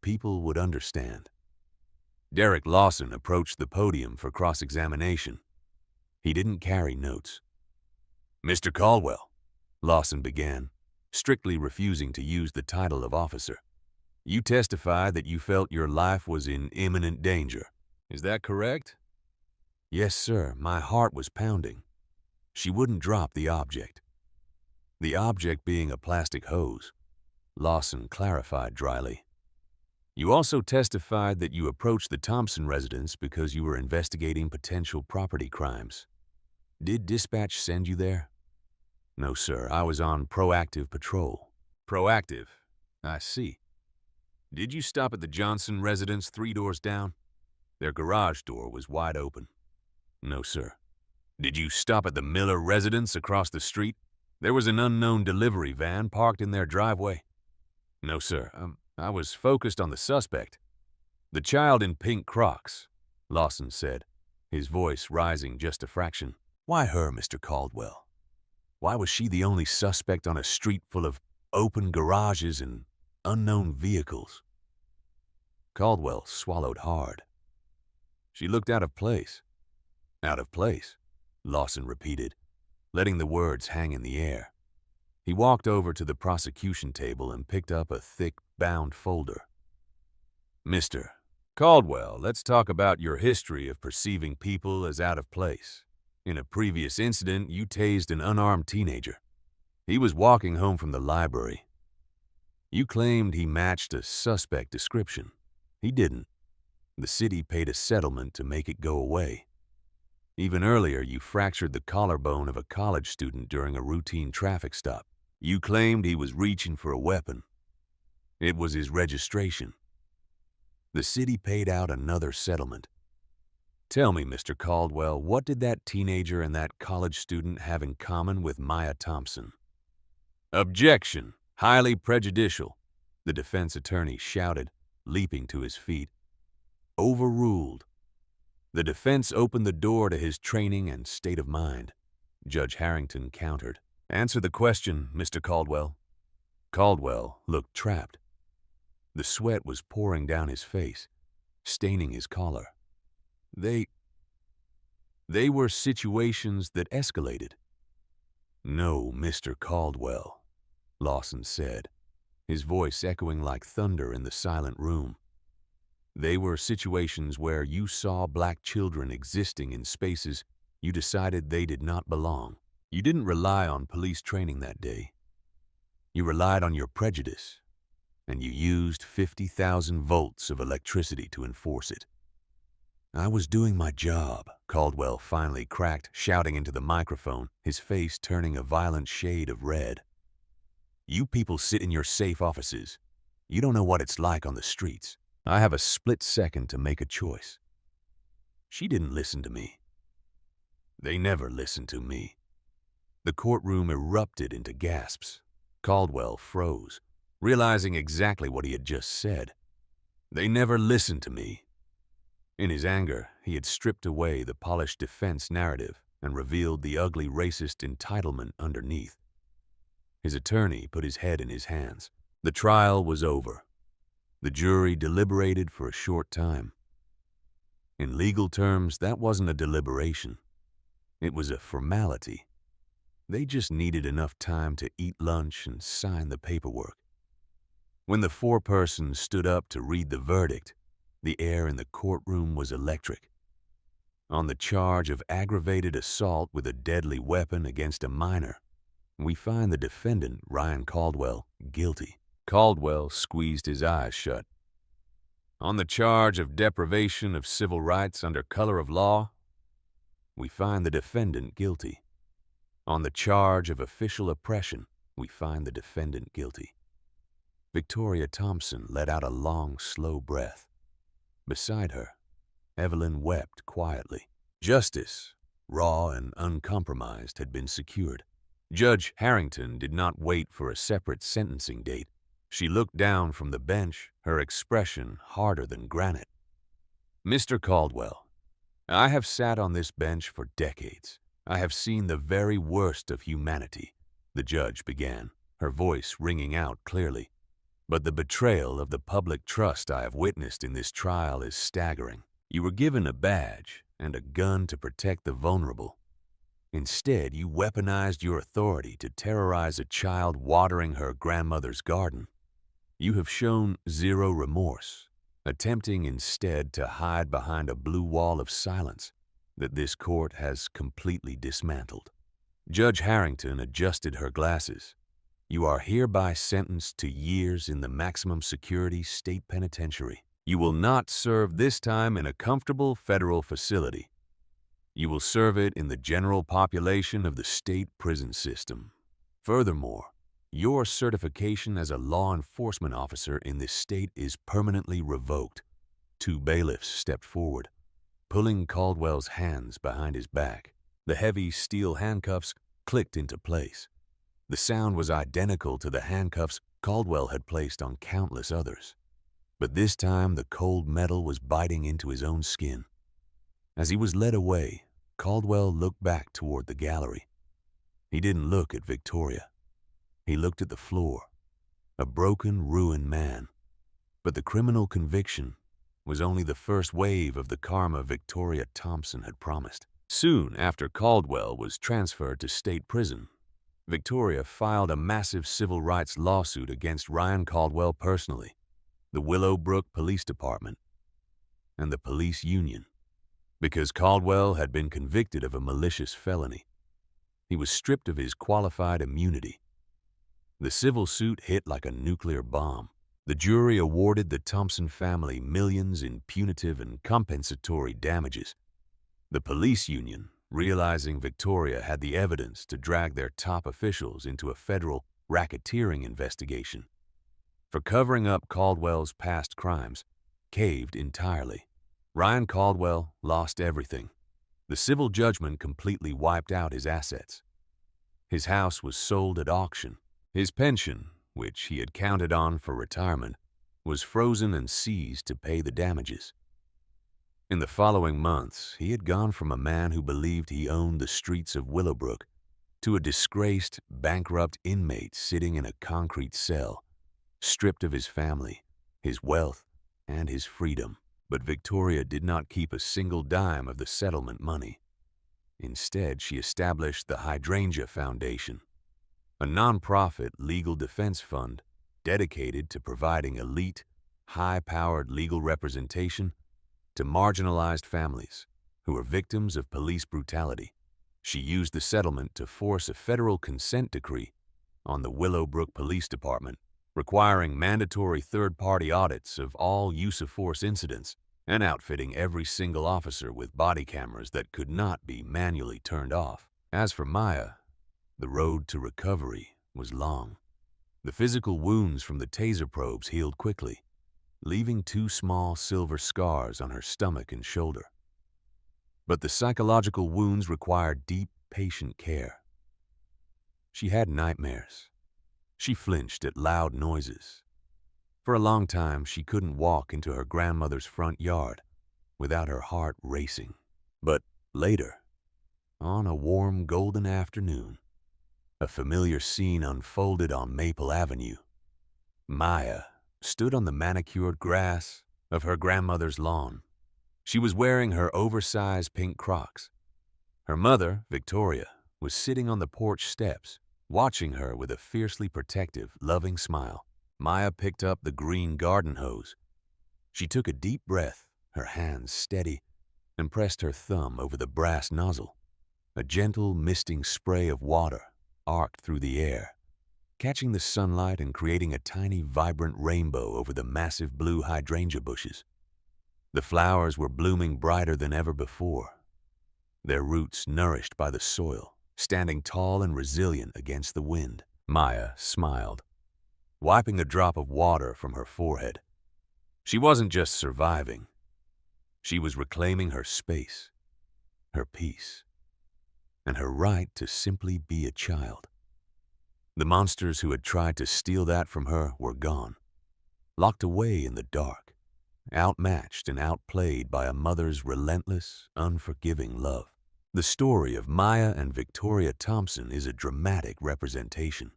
people would understand. Derek Lawson approached the podium for cross-examination. He didn't carry notes. "Mr. Caldwell," Lawson began, strictly refusing to use the title of officer, "you testified that you felt your life was in imminent danger. Is that correct?" "Yes, sir. My heart was pounding. She wouldn't drop the object." "The object being a plastic hose," Lawson clarified dryly. "You also testified that you approached the Thompson residence because you were investigating potential property crimes. Did dispatch send you there?" "No, sir. I was on proactive patrol." "Proactive? I see. Did you stop at the Johnson residence 3 doors down? Their garage door was wide open." "No, sir." "Did you stop at the Miller residence across the street? There was an unknown delivery van parked in their driveway." "No, sir. I was focused on the suspect." "The child in pink Crocs," Lawson said, his voice rising just a fraction. "Why her, Mr. Caldwell? Why was she the only suspect on a street full of open garages and unknown vehicles?" Caldwell swallowed hard. "She looked out of place." "Out of place," Lawson repeated, letting the words hang in the air. He walked over to the prosecution table and picked up a thick, bound folder. "Mr. Caldwell, let's talk about your history of perceiving people as out of place. In a previous incident, you tased an unarmed teenager. He was walking home from the library. You claimed he matched a suspect description. He didn't. The city paid a settlement to make it go away. Even earlier, you fractured the collarbone of a college student during a routine traffic stop. You claimed he was reaching for a weapon. It was his registration. The city paid out another settlement. Tell me, Mr. Caldwell, what did that teenager and that college student have in common with Maya Thompson? Objection! Highly prejudicial, the defense attorney shouted, leaping to his feet. Overruled. The defense opened the door to his training and state of mind. Judge Harrington countered. Answer the question, Mr. Caldwell. Caldwell looked trapped. The sweat was pouring down his face, staining his collar. They were situations that escalated. No, Mr. Caldwell, Lawson said, his voice echoing like thunder in the silent room. They were situations where you saw black children existing in spaces you decided they did not belong. You didn't rely on police training that day. You relied on your prejudice, and you used 50,000 volts of electricity to enforce it. I was doing my job, Caldwell finally cracked, shouting into the microphone, his face turning a violent shade of red. You people sit in your safe offices. You don't know what it's like on the streets. I have a split second to make a choice. She didn't listen to me. They never listened to me. The courtroom erupted into gasps. Caldwell froze, realizing exactly what he had just said. They never listened to me. In his anger, he had stripped away the polished defense narrative and revealed the ugly racist entitlement underneath. His attorney put his head in his hands. The trial was over. The jury deliberated for a short time. In legal terms, that wasn't a deliberation. It was a formality. They just needed enough time to eat lunch and sign the paperwork. When the foreperson stood up to read the verdict, the air in the courtroom was electric. On the charge of aggravated assault with a deadly weapon against a minor, we find the defendant, Ryan Caldwell, guilty. Caldwell squeezed his eyes shut. On the charge of deprivation of civil rights under color of law, we find the defendant guilty. On the charge of official oppression, we find the defendant guilty. Victoria Thompson let out a long, slow breath. Beside her, Evelyn wept quietly. Justice, raw and uncompromised, had been secured. Judge Harrington did not wait for a separate sentencing date. She looked down from the bench, her expression harder than granite. Mr. Caldwell, I have sat on this bench for decades. I have seen the very worst of humanity, the judge began, her voice ringing out clearly. But the betrayal of the public trust I have witnessed in this trial is staggering. You were given a badge and a gun to protect the vulnerable. Instead, you weaponized your authority to terrorize a child watering her grandmother's garden. You have shown zero remorse, attempting instead to hide behind a blue wall of silence that this court has completely dismantled. Judge Harrington adjusted her glasses. You are hereby sentenced to years in the maximum security state penitentiary. You will not serve this time in a comfortable federal facility. You will serve it in the general population of the state prison system. Furthermore, your certification as a law enforcement officer in this state is permanently revoked. Two bailiffs stepped forward, pulling Caldwell's hands behind his back. The heavy steel handcuffs clicked into place. The sound was identical to the handcuffs Caldwell had placed on countless others. But this time the cold metal was biting into his own skin. As he was led away, Caldwell looked back toward the gallery. He didn't look at Victoria. He looked at the floor, a broken, ruined man. But the criminal conviction was only the first wave of the karma Victoria Thompson had promised. Soon after Caldwell was transferred to state prison, Victoria filed a massive civil rights lawsuit against Ryan Caldwell personally, the Willowbrook Police Department, and the police union. Because Caldwell had been convicted of a malicious felony, he was stripped of his qualified immunity. The civil suit hit like a nuclear bomb. The jury awarded the Thompson family millions in punitive and compensatory damages. The police union, realizing Victoria had the evidence to drag their top officials into a federal racketeering investigation for covering up Caldwell's past crimes, caved entirely. Ryan Caldwell lost everything. The civil judgment completely wiped out his assets. His house was sold at auction. His pension, which he had counted on for retirement, was frozen and seized to pay the damages. In the following months, he had gone from a man who believed he owned the streets of Willowbrook to a disgraced, bankrupt inmate sitting in a concrete cell, stripped of his family, his wealth, and his freedom. But Victoria did not keep a single dime of the settlement money. Instead, she established the Hydrangea Foundation, a nonprofit legal defense fund dedicated to providing elite, high-powered legal representation to marginalized families who were victims of police brutality. She used the settlement to force a federal consent decree on the Willowbrook Police Department, requiring mandatory third-party audits of all use-of-force incidents and outfitting every single officer with body cameras that could not be manually turned off. As for Maya, the road to recovery was long. The physical wounds from the taser probes healed quickly, leaving 2 small silver scars on her stomach and shoulder. But the psychological wounds required deep, patient care. She had nightmares. She flinched at loud noises. For a long time, she couldn't walk into her grandmother's front yard without her heart racing. But later, on a warm golden afternoon, a familiar scene unfolded on Maple Avenue. Maya stood on the manicured grass of her grandmother's lawn. She was wearing her oversized pink Crocs. Her mother, Victoria, was sitting on the porch steps, watching her with a fiercely protective, loving smile. Maya picked up the green garden hose. She took a deep breath, her hands steady, and pressed her thumb over the brass nozzle. A gentle, misting spray of water arced through the air, catching the sunlight and creating a tiny, vibrant rainbow over the massive blue hydrangea bushes. The flowers were blooming brighter than ever before, their roots nourished by the soil, standing tall and resilient against the wind. Maya smiled, wiping a drop of water from her forehead. She wasn't just surviving. She was reclaiming her space, her peace, and her right to simply be a child. The monsters who had tried to steal that from her were gone, locked away in the dark, outmatched and outplayed by a mother's relentless, unforgiving love. The story of Maya and Victoria Thompson is a dramatic representation,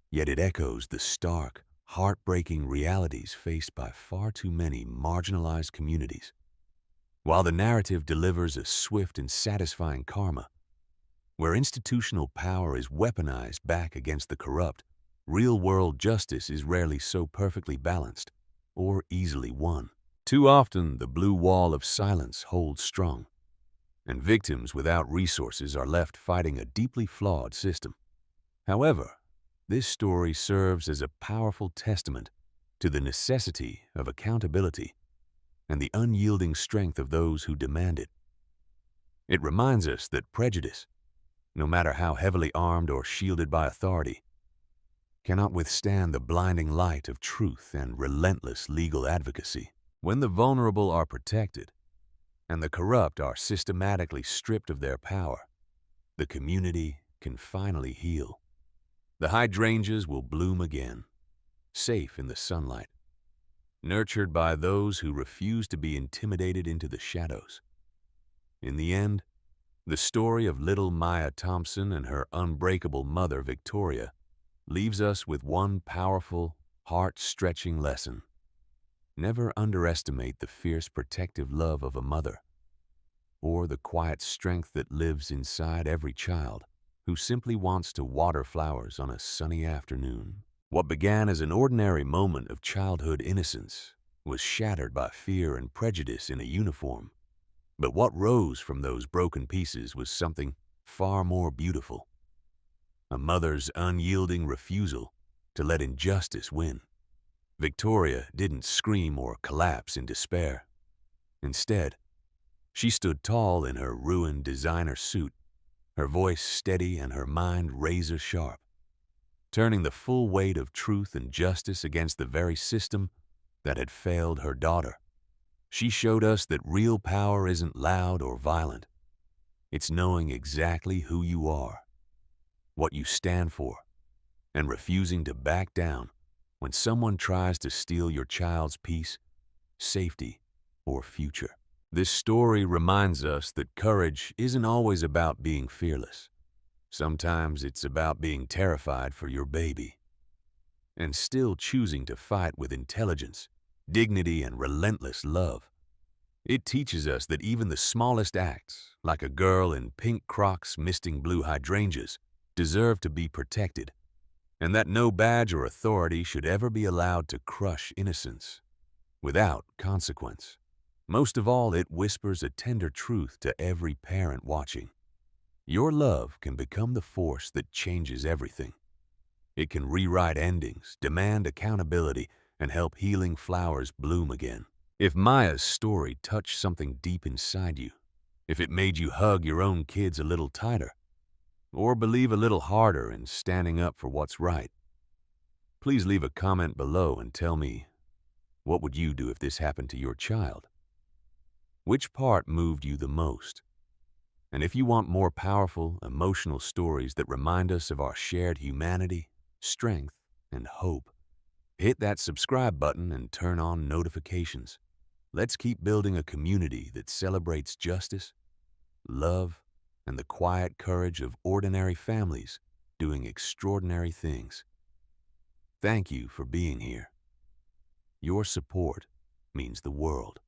yet it echoes the stark, heartbreaking realities faced by far too many marginalized communities. While the narrative delivers a swift and satisfying karma, where institutional power is weaponized back against the corrupt, real-world justice is rarely so perfectly balanced or easily won. Too often, the blue wall of silence holds strong, and victims without resources are left fighting a deeply flawed system. However, this story serves as a powerful testament to the necessity of accountability and the unyielding strength of those who demand it. It reminds us that prejudice, no matter how heavily armed or shielded by authority, cannot withstand the blinding light of truth and relentless legal advocacy. When the vulnerable are protected and the corrupt are systematically stripped of their power, the community can finally heal. The hydrangeas will bloom again, safe in the sunlight, nurtured by those who refuse to be intimidated into the shadows. In the end, the story of little Maya Thompson and her unbreakable mother, Victoria, leaves us with one powerful, heart-stretching lesson. Never underestimate the fierce protective love of a mother, or the quiet strength that lives inside every child who simply wants to water flowers on a sunny afternoon. What began as an ordinary moment of childhood innocence was shattered by fear and prejudice in a uniform. But what rose from those broken pieces was something far more beautiful. A mother's unyielding refusal to let injustice win. Victoria didn't scream or collapse in despair. Instead, she stood tall in her ruined designer suit, her voice steady and her mind razor-sharp, turning the full weight of truth and justice against the very system that had failed her daughter. She showed us that real power isn't loud or violent. It's knowing exactly who you are, what you stand for, and refusing to back down when someone tries to steal your child's peace, safety, or future. This story reminds us that courage isn't always about being fearless. Sometimes it's about being terrified for your baby and still choosing to fight with intelligence, dignity, and relentless love. It teaches us that even the smallest acts, like a girl in pink Crocs misting blue hydrangeas, deserve to be protected, and that no badge or authority should ever be allowed to crush innocence without consequence. Most of all, it whispers a tender truth to every parent watching. Your love can become the force that changes everything. It can rewrite endings, demand accountability, and help healing flowers bloom again. If Maya's story touched something deep inside you, if it made you hug your own kids a little tighter, or believe a little harder in standing up for what's right, please leave a comment below and tell me, what would you do if this happened to your child? Which part moved you the most? And if you want more powerful, emotional stories that remind us of our shared humanity, strength, and hope, hit that subscribe button and turn on notifications. Let's keep building a community that celebrates justice, love, and the quiet courage of ordinary families doing extraordinary things. Thank you for being here. Your support means the world.